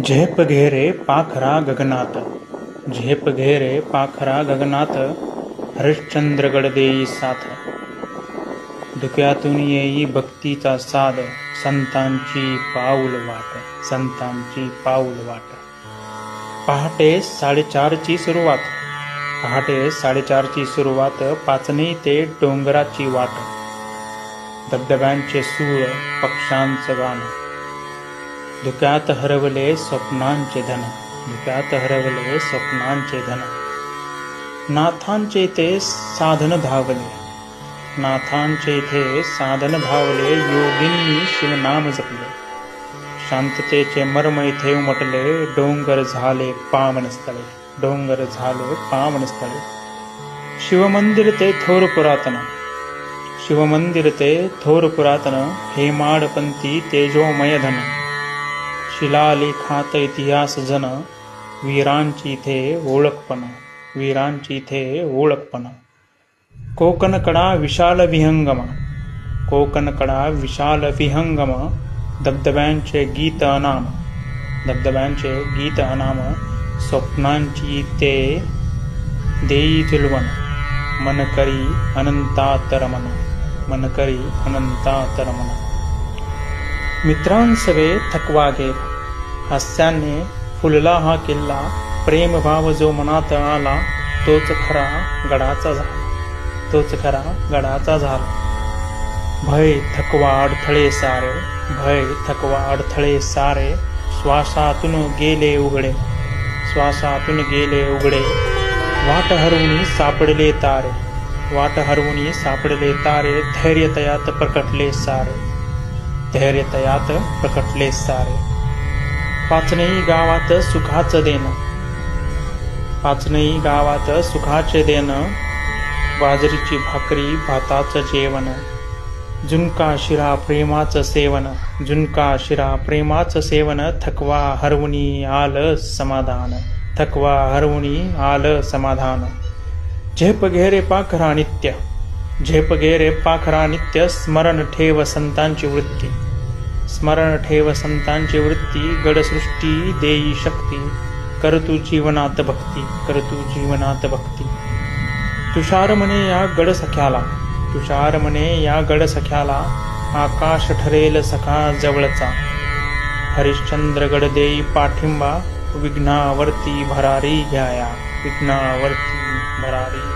झेप घेरे पाखरा गगनात, झेप घेरे पाखरा गगनात, हरिश्चंद्रगड देई साथ. धुक्यातून येई भक्तीचा साद, संतांची पाऊल वाट, संतांची पाऊल वाट. पहाटे 4:30ची सुरुवात, पहाटे 4:30ची सुरुवात, पाचणी ते डोंगराची वाट. धबधब्यांचे सूळ, पक्ष्यांचं गाणं, धुक्यात हरवले स्वप्नांचे धन, धुक्यात हरवले स्वप्नांचे धन. नाथांचे ते साधन धावले, नाथांचे इथे साधन धावले, योगींनी शिवनाम जपले. शांततेचे मर्म इथे उमटले, डोंगर झाले पावनस्थळे, डोंगर झाले पावनस्थळे. शिवमंदिर ते थोर पुरातन, शिवमंदिर ते थोर पुरातन, हेमाडपंथी तेजोमय धन. शिलालेखात इतिहास जन, वीरांची इथे ओळखपण, वीरांची इथे ओळखपण. कोकणकडा विशाल विहंगम, कोकणकडा विशाल विहंगम, धबधब्यांचे गीत अनाम, धबधब्यांचे गीत अनाम. स्वप्नांची ते देई झुलवण, मन करी अनंतातरमन, मन करी अनंतातरमन. मित्रांसवे थकवा गेला, हास्याने फुलला हा किल्ला. प्रेमभाव जो मनात आला, तोच खरा गडाचा झाला, तोच खरा गडाचा झाला. भय थकवा अडथळे सारे, भय थकवा अडथळे सारे, श्वासातून गेले उघडे, श्वासातून गेले उघडे. वाट हरवून सापडले तारे, वाट हरवून सापडले तारे, धैर्य तयात प्रकटले सारे, धैर्य तयात प्रकटले सारे. पाचनही गावात सुखाचं देणं, पाचनही गावात सुखाचे देणं, बाजरीची भाकरी भाताचं जेवण. झुणका शिरा प्रेमाचं सेवन, झुणका शिरा प्रेमाचं सेवन. थकवा हरवुनी आलं समाधान, थकवा हरवुनी आलं समाधान. झेप घेरे पाखरा नित्य, झेप घेरे पाखरा नित्य, स्मरण ठेव संतांची वृत्ती, स्मरण ठेव संतांची वृत्ती. गडसृष्टी देई शक्ती, कर तू जीवनात भक्ती, कर तू जीवनात भक्ती. तुषार म्हणे या गड सख्याला, तुषार म्हणे या गड सख्याला, आकाश ठरेल सखा जवळचा. हरिश्चंद्रगड देई पाठिंबा, विघ्नावरती भरारी घ्याया, विघ्नावरती भरारी